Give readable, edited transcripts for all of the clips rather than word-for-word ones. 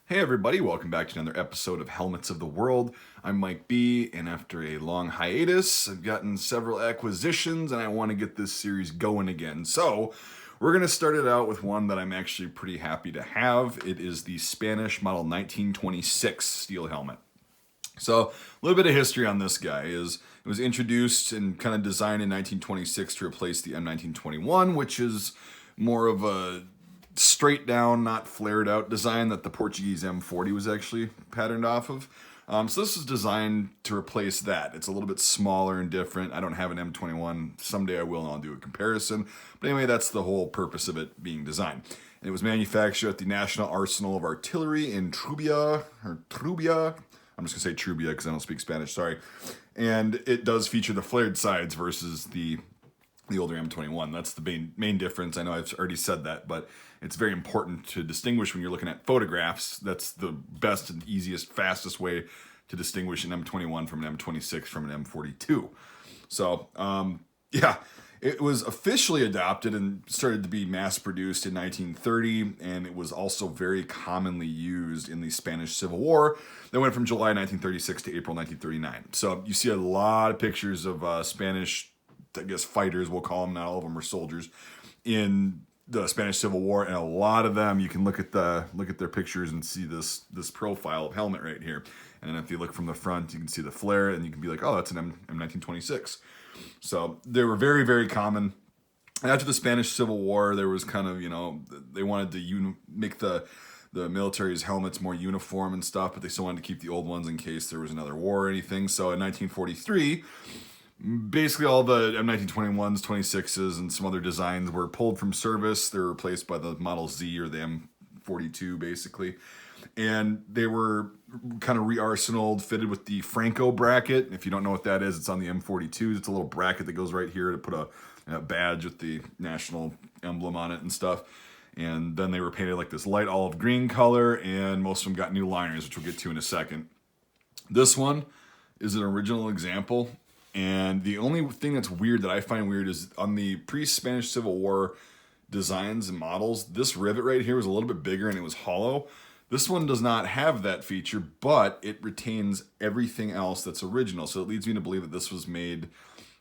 Hey everybody, welcome back to another episode of Helmets of the World. I'm Mike B, and after a long hiatus, I've gotten several acquisitions and I want to get this series going again. So, we're going to start it out with one that I'm actually pretty happy to have. It is the Spanish Model 1926 steel helmet. So, a little bit of history on this guy is it was introduced and kind of designed in 1926 to replace the M1921, which is more of a straight down, not flared out design that the Portuguese M40 was actually patterned off of. So this is designed to replace that. It's a little bit smaller and different. I don't have an M21. Someday I will, and I'll do a comparison. But anyway, that's the whole purpose of it being designed. And it was manufactured at the National Arsenal of Artillery in Trubia. I'm just gonna say Trubia because I don't speak Spanish. Sorry. And it does feature the flared sides versus the older M21. That's the main difference. I know I've already said that, but it's very important to distinguish when you're looking at photographs. That's the best and easiest, fastest way to distinguish an M21 from an M26 from an M42. So, yeah, it was officially adopted and started to be mass produced in 1930, and it was also very commonly used in the Spanish Civil War that went from July 1936 to April 1939. So you see a lot of pictures of Spanish, I guess, fighters, we'll call them, not all of them were soldiers, in the Spanish Civil War, and a lot of them, you can look at their pictures and see this profile of helmet right here. And then if you look from the front, you can see the flare, and you can be like, oh, that's an M1926. So they were very, very common. And after the Spanish Civil War, there was kind of, they wanted to make the military's helmets more uniform and stuff, but they still wanted to keep the old ones in case there was another war or anything. So in 1943, basically all the M1921s, 26s, and some other designs were pulled from service. They were replaced by the Model Z or the M42, basically. And they were kind of re-arsenaled, fitted with the Franco bracket. If you don't know what that is, it's on the M42s. It's a little bracket that goes right here to put a badge with the national emblem on it and stuff. And then they were painted like this light olive green color, and most of them got new liners, which we'll get to in a second. This one is an original example. And the only thing that's weird, that I find weird, is on the pre-Spanish Civil War designs and models, this rivet right here was a little bit bigger and it was hollow. This one does not have that feature, but it retains everything else that's original. So it leads me to believe that this was made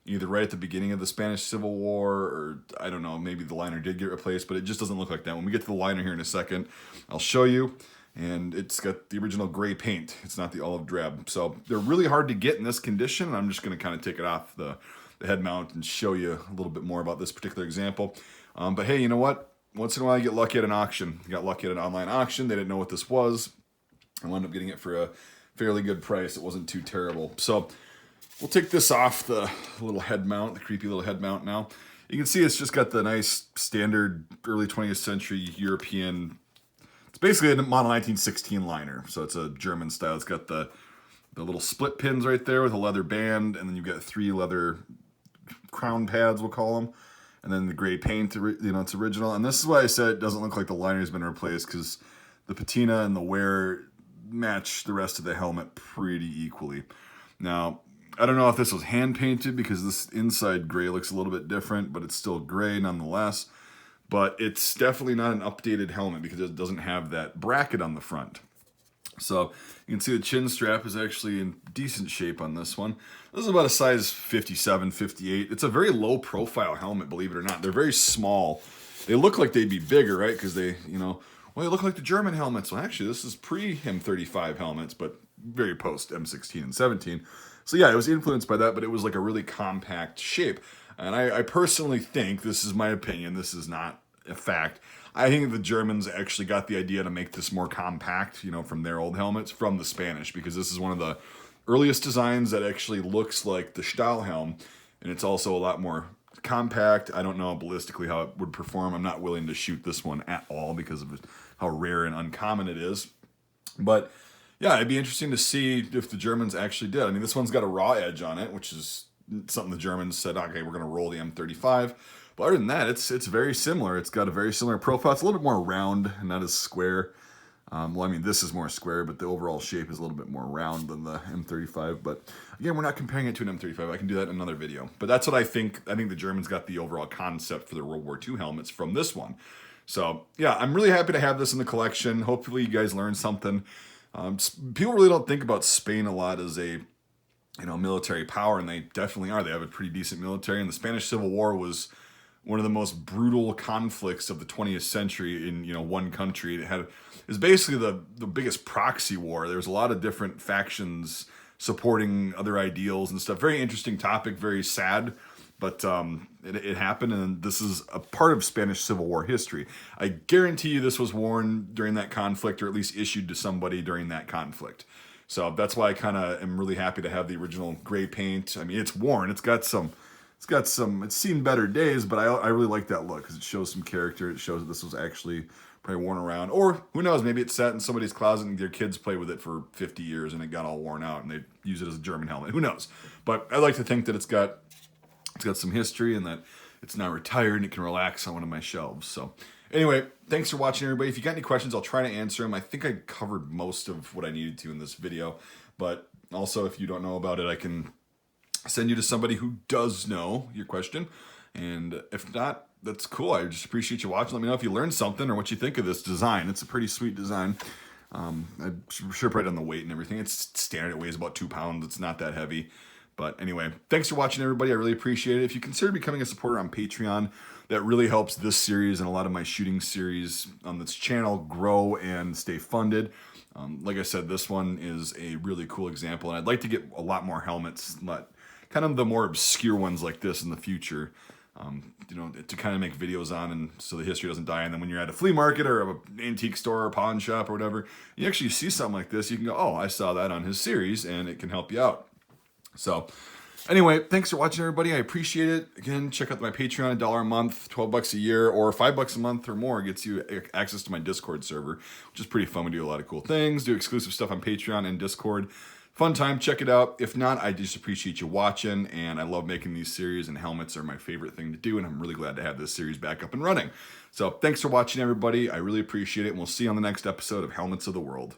either right at the beginning of the Spanish Civil War, or I don't know, maybe the liner did get replaced, but it just doesn't look like that. When we get to the liner here in a second, I'll show you. And it's got the original gray paint. It's not the olive drab. So they're really hard to get in this condition. And I'm just going to kind of take it off the head mount and show you a little bit more about this particular example. But hey, you know what? Once in a while, you get lucky at an auction. I got lucky at an online auction. They didn't know what this was. I wound up getting it for a fairly good price. It wasn't too terrible. So we'll take this off the little head mount, the creepy little head mount now. You can see it's just got the nice standard early 20th century European. It's basically a model 1916 liner. So it's a German style. It's got the little split pins right there with a leather band, and then you've got 3 leather crown pads, we'll call them. And then the gray paint, it's original. And this is why I said it doesn't look like the liner's been replaced, because the patina and the wear match the rest of the helmet pretty equally. Now, I don't know if this was hand painted, because this inside gray looks a little bit different, but it's still gray nonetheless. But it's definitely not an updated helmet because it doesn't have that bracket on the front. So you can see the chin strap is actually in decent shape on this one. This is about a size 57, 58. It's a very low profile helmet, believe it or not. They're very small. They look like they'd be bigger, right? Because they look like the German helmets. Well, actually, this is pre-M35 helmets, but very post M16 and 17. So yeah, it was influenced by that, but it was like a really compact shape. And I personally think, this is my opinion, this is not a fact, I think the Germans actually got the idea to make this more compact, from their old helmets, from the Spanish, because this is one of the earliest designs that actually looks like the Stahlhelm, and it's also a lot more compact. I don't know ballistically how it would perform. I'm not willing to shoot this one at all because of how rare and uncommon it is. But yeah, it'd be interesting to see if the Germans actually did. I mean, this one's got a raw edge on it, which is something the Germans said, okay, we're going to roll the M35. But other than that, it's very similar. It's got a very similar profile. It's a little bit more round and not as square. This is more square, but the overall shape is a little bit more round than the M35. But again, we're not comparing it to an M35. I can do that in another video. But that's what I think. I think the Germans got the overall concept for their World War II helmets from this one. So yeah, I'm really happy to have this in the collection. Hopefully you guys learned something. People really don't think about Spain a lot as a military power, and they definitely are. They have a pretty decent military, and the Spanish Civil War was one of the most brutal conflicts of the 20th century in one country. It was basically the biggest proxy war. There was a lot of different factions supporting other ideals and stuff. Very interesting topic, very sad, but it happened, and this is a part of Spanish Civil War history. I guarantee you this was worn during that conflict, or at least issued to somebody during that conflict. So that's why I kind of am really happy to have the original gray paint. I mean, it's worn. It's seen better days, but I really like that look because it shows some character. It shows that this was actually probably worn around. Or who knows, maybe it sat in somebody's closet and their kids play with it for 50 years and it got all worn out and they use it as a German helmet. Who knows? But I like to think that it's got some history and that it's now retired and it can relax on one of my shelves. So anyway, thanks for watching, everybody. If you got any questions, I'll try to answer them. I think I covered most of what I needed to in this video. But also, if you don't know about it, I can send you to somebody who does know your question. And if not, that's cool. I just appreciate you watching. Let me know if you learned something or what you think of this design. It's a pretty sweet design. I should have done the weight and everything. It's standard. It weighs about 2 pounds. It's not that heavy. But anyway, thanks for watching, everybody. I really appreciate it. If you consider becoming a supporter on Patreon, that really helps this series and a lot of my shooting series on this channel grow and stay funded. Like I said, this one is a really cool example, and I'd like to get a lot more helmets, kind of the more obscure ones like this in the future, to kind of make videos on, and so the history doesn't die. And then when you're at a flea market or an antique store or pawn shop or whatever, you actually see something like this, you can go, oh, I saw that on his series, and it can help you out. So anyway, thanks for watching, everybody. I appreciate it. Again, check out my Patreon, $1 a month, $12 a year, or $5 a month or more gets you access to my Discord server, which is pretty fun. We do a lot of cool things, do exclusive stuff on Patreon and Discord. Fun time, check it out. If not, I just appreciate you watching, and I love making these series, and helmets are my favorite thing to do, and I'm really glad to have this series back up and running. So thanks for watching, everybody. I really appreciate it, and we'll see you on the next episode of Helmets of the World.